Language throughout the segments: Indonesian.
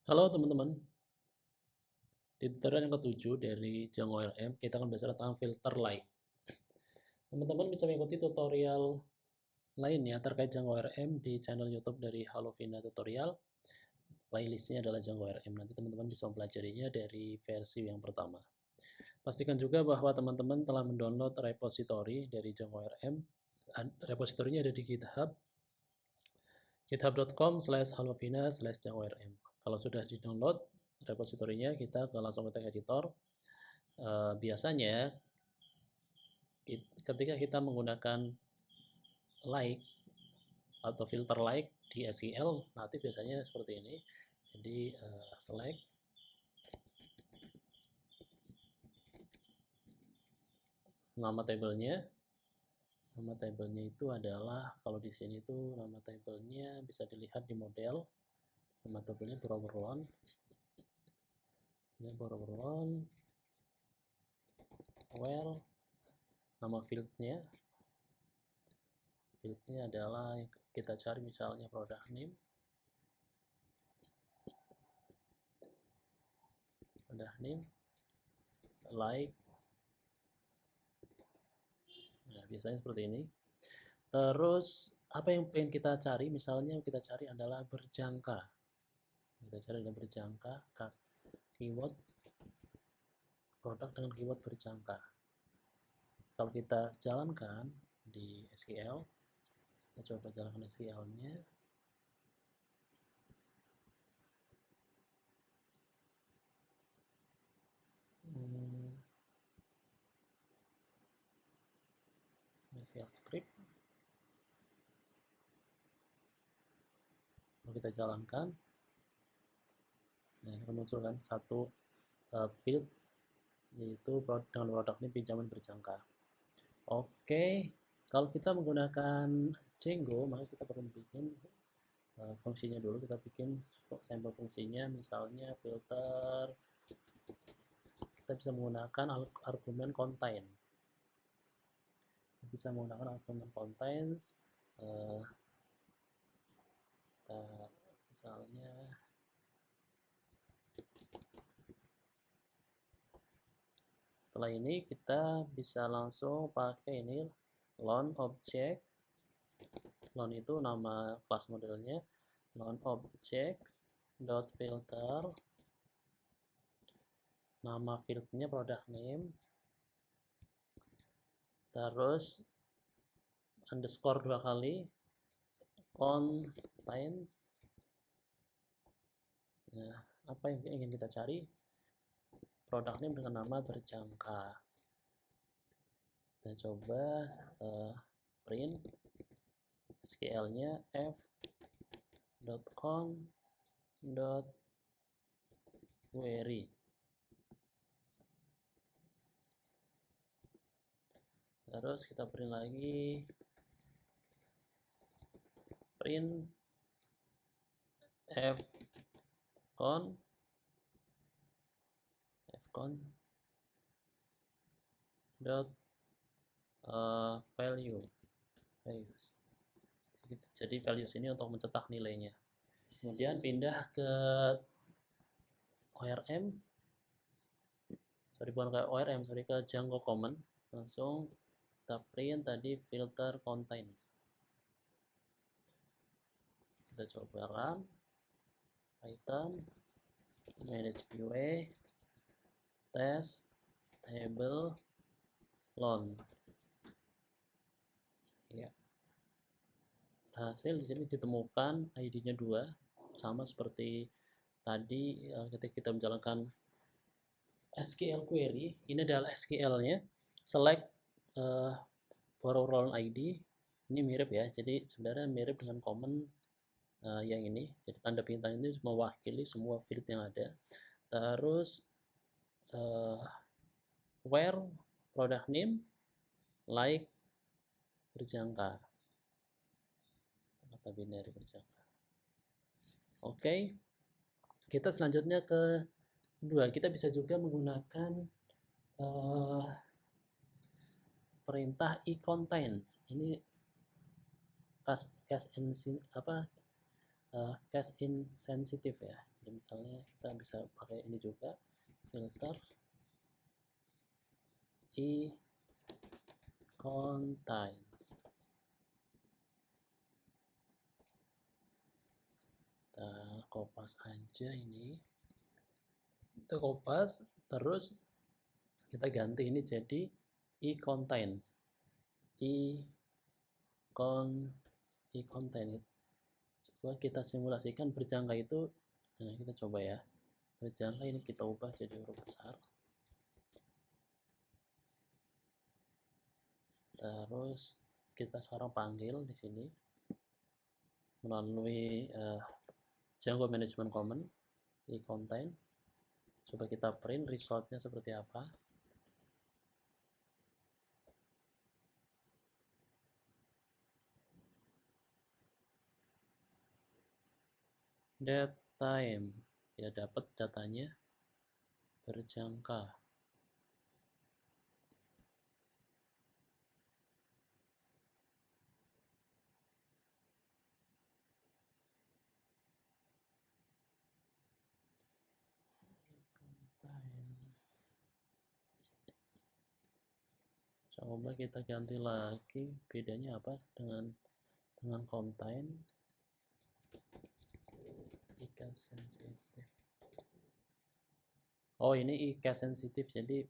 Halo teman-teman, di tutorial yang ketujuh dari Django ORM kita akan belajar tentang filter light. Teman-teman bisa mengikuti tutorial lainnya terkait Django ORM di channel YouTube dari Halovina Tutorial. Playlistnya adalah Django ORM. Nanti teman-teman bisa mempelajarinya dari versi yang pertama. Pastikan juga bahwa teman-teman telah mendownload repository dari Django ORM. Repositorinya ada di GitHub, github.com/halovina/django-orm. Kalau sudah di-download repositorinya, kita langsung ke tag editor. Biasanya ketika kita menggunakan like atau filter like di SQL nanti biasanya seperti ini. Jadi select nama tabelnya. Nama tabelnya itu adalah, kalau di sini itu nama tabelnya bisa dilihat di model. Nama tabelnya borrower loan. Ini borrower loan. Where nama fieldnya adalah kita cari misalnya product name, like. Nah, biasanya seperti ini. Terus apa yang pengen kita cari? Misalnya kita cari adalah berjangka. Kita cari adalah berjangka, keyword produk dengan keyword berjangka. Kalau kita jalankan di SQL, kita coba jalankan SQL-nya. SQL script. Kalau kita jalankan, nah, akan munculkan satu field, yaitu dengan produk ini pinjaman berjangka. Oke, kalau kita menggunakan Django, maka kita perlu bikin fungsinya dulu. Kita bikin sampel fungsinya, misalnya filter. Kita bisa menggunakan argumen contain. Bisa menggunakan argumen contains. Misalnya setelah ini kita bisa langsung pakai ini loan object. Loan itu nama kelas modelnya, loan objects dot filter, nama fieldnya product name, terus underscore 2 kali, contains. Nah, apa yang ingin kita cari? Produk name dengan nama berjangka. Kita coba print SQL-nya f.con.query. Terus kita print lagi print f.con dot values. Jadi values ini untuk mencetak nilainya. Kemudian pindah ke ORM, ke Django Common. Langsung kita print tadi filter contains. Kita coba run Python manage POA test table loan. Ya. Hasil di sini ditemukan ID-nya 2, sama seperti tadi ketika kita menjalankan SQL query. Ini adalah SQL-nya, select borrower loan ID. Ini mirip ya, jadi sebenarnya mirip dengan common yang ini. Jadi tanda bintang ini mewakili semua field yang ada. Terus where product name like berjangka atau binary berjangka. Oke, kita selanjutnya ke kedua. Kita bisa juga menggunakan perintah e-contains. Ini case insensitive ya. Jadi misalnya kita bisa pakai ini juga, filter contains. Kita kopas aja ini, kita kopas, terus kita ganti ini jadi contains. contain. Coba kita simulasikan berjangka itu. Nah, kita coba ya. Berjangka ini kita ubah jadi huruf besar. Terus kita sekarang panggil di sini melalui Django Management Command contain. Coba kita print resultnya seperti apa. Date time, ya dapat datanya berjangka. Coba kita ganti lagi, bedanya apa dengan contain. Case sensitif. Oh, ini case sensitif, jadi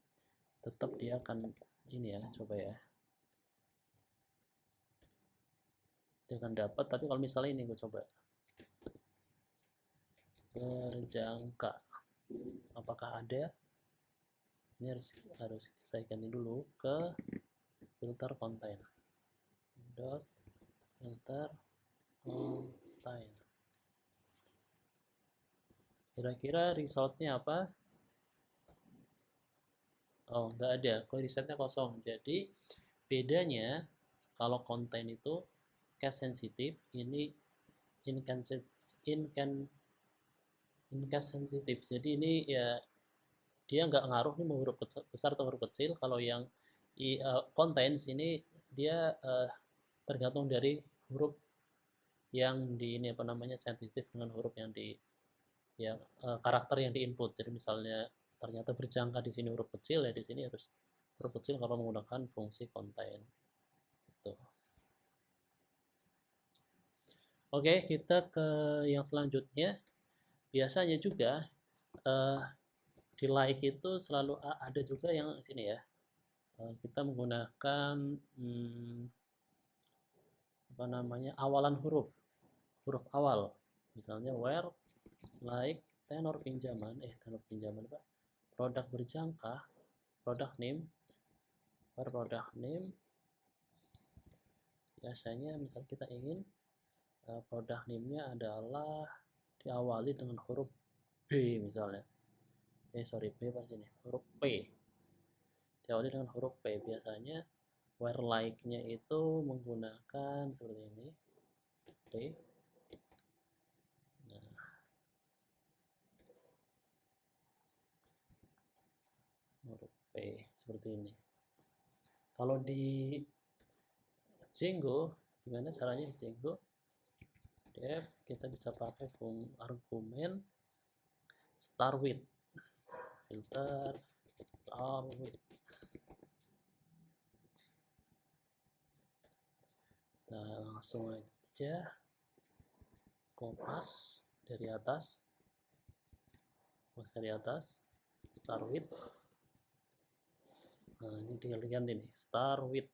tetap dia akan ini ya, coba ya. Dia akan dapat, tapi kalau misalnya ini gue coba berjangka, apakah ada? Ini harus saya ganti dulu ke filter contain. Dot filter contain. Kira-kira resultnya apa? Oh, nggak ada. Kok resetnya kosong. Jadi bedanya kalau contain itu case sensitif, ini incase sensitif. Jadi ini ya dia nggak ngaruh nih mau huruf besar atau huruf kecil. Kalau yang contains ini dia tergantung dari huruf yang di ini apa namanya sensitif dengan huruf yang di karakter yang diinput. Jadi misalnya ternyata berjangka di sini huruf kecil, ya di sini harus huruf kecil kalau menggunakan fungsi contain. Tuh. Oke, kita ke yang selanjutnya. Biasanya juga di like itu selalu ada juga yang sini ya. Kita menggunakan apa namanya awalan huruf awal. Misalnya where like tenor pinjaman Pak. Produk berjangka, product name, where product name. Biasanya misal kita ingin product name-nya adalah diawali dengan huruf B misalnya. B pas ini, huruf P. Diawali dengan huruf P. Biasanya where like-nya itu menggunakan seperti ini. P. Nah. Huruf P seperti ini. Kalau di Django, gimana caranya di Django? Def, kita bisa pakai argumen start with. Filter start with. Kita langsung aja kopas dari atas. Start with. Nah, ini tinggal diganti nih, start with.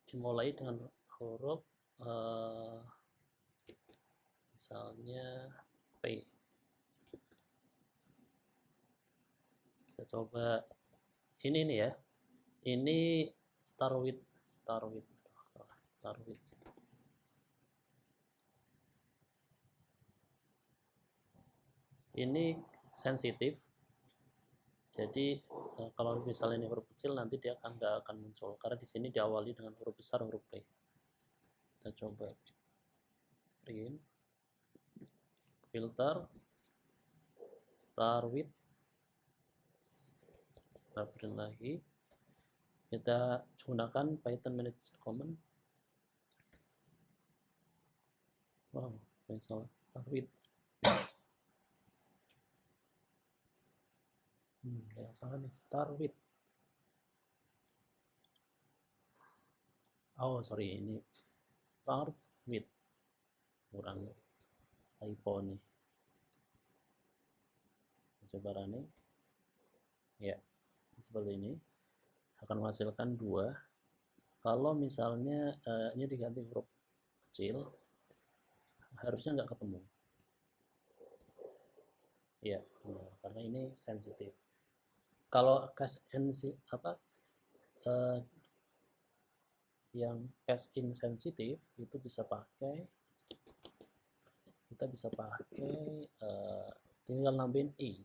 Dimulai dengan huruf misalnya P. Kita coba ini nih ya. Ini start with. Ini sensitif. Jadi kalau misalnya ini huruf kecil nanti dia nggak akan muncul karena di sini diawali dengan huruf besar huruf P. Kita coba print filter start with. Kita print lagi. Kita gunakan Python Management Command. Wow, yang salah. Start with. Yang salah nih. Start with. Oh, sorry. Ini start with. Kurang typo nih. Coba running. Ya, seperti ini. Akan menghasilkan 2. Kalau misalnya ini diganti huruf kecil, harusnya nggak ketemu. Ya, karena ini sensitif. Kalau case yang case insensitif itu bisa pakai, kita bisa pakai tinggal nambahin i,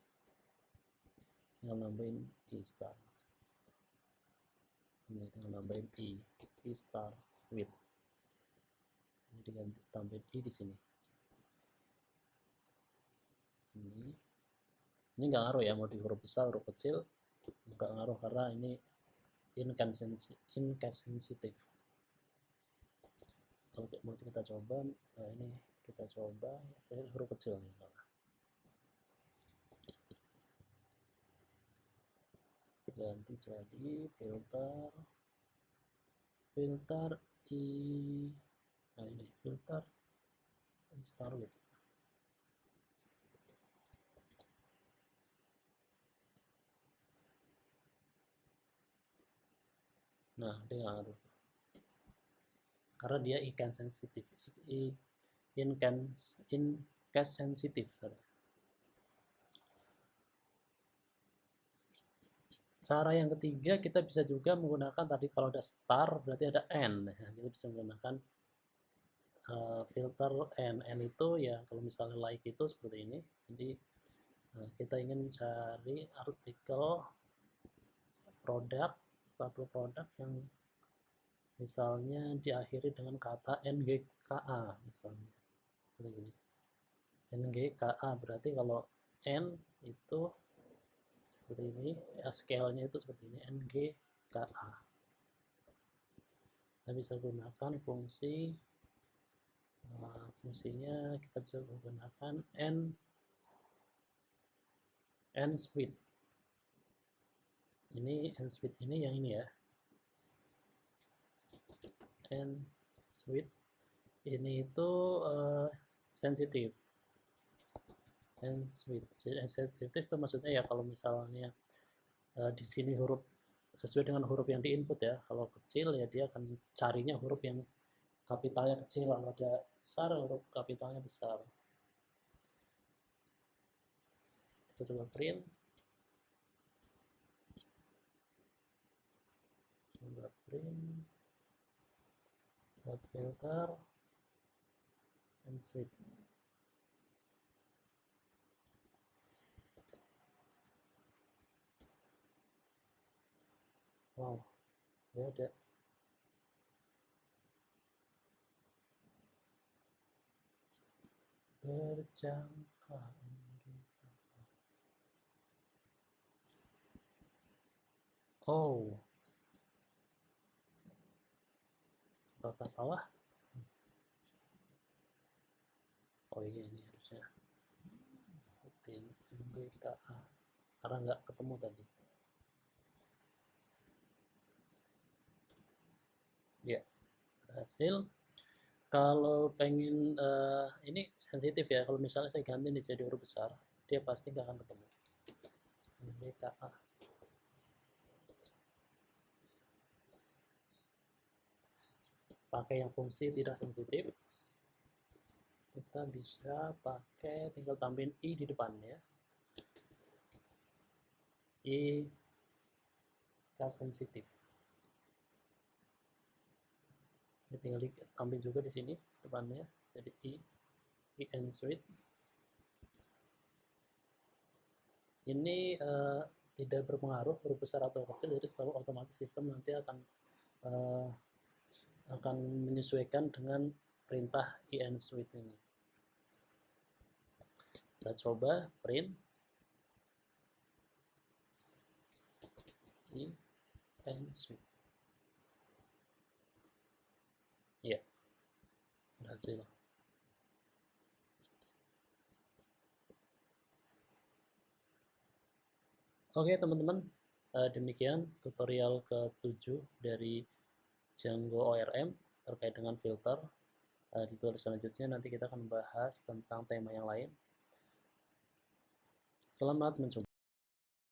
star. Ini tinggal nambahin i star with. Ini diganti tambahin i di sini. Ini nggak ngaruh ya, mau di huruf besar huruf kecil nggak ngaruh karena ini insensitif. Kalau mau kita coba, ini kita coba huruf kecil nih. Ganti jadi filter i. Nah ini filter start with. Nah, dia nggak ngaruh karena dia ikan sensitif, case sensitif. Cara yang ketiga, kita bisa juga menggunakan tadi kalau ada star berarti ada n. Kita bisa menggunakan filter n. N itu ya kalau misalnya like itu seperti ini. Jadi kita ingin cari artikel produk yang misalnya diakhiri dengan kata NGKA misalnya. Seperti ini. NGKA berarti kalau N itu seperti ini, scale-nya itu seperti ini, NGKA. Kita bisa gunakan fungsinya kita bisa menggunakan n suite. Ini n suite ini yang ini ya. N suite ini itu sensitif. N suite sensitif itu maksudnya ya kalau misalnya di sini huruf sesuai dengan huruf yang diinput ya. Kalau kecil ya dia akan carinya huruf yang kapitalnya kecil, kalau ada besar huruf kapitalnya besar. Kita coba print. Buat filter and suite. Wow, ya ada. Berjangka. Oh, apakah salah? Oh iya, ini harusnya NGKA karena nggak ketemu tadi. Ya, berhasil. Kalau pengen ini sensitif ya, kalau misalnya saya ganti nih jadi huruf besar, dia pasti nggak akan ketemu. NGKA. Pakai yang fungsi tidak sensitif, kita bisa pakai tinggal tambahin i di depannya. I case sensitif. Ini tinggal tambahin juga di sini depannya, jadi n suite. Ini tidak berpengaruh huruf besar atau kecil, jadi selalu otomatis sistem nanti akan menyesuaikan dengan perintah in suite ini. Kita coba print in suite. Ya, berhasil. Oke teman-teman, demikian tutorial ke-7 dari Django ORM terkait dengan filter. Di tutorial selanjutnya nanti kita akan membahas tentang tema yang lain. Selamat mencoba.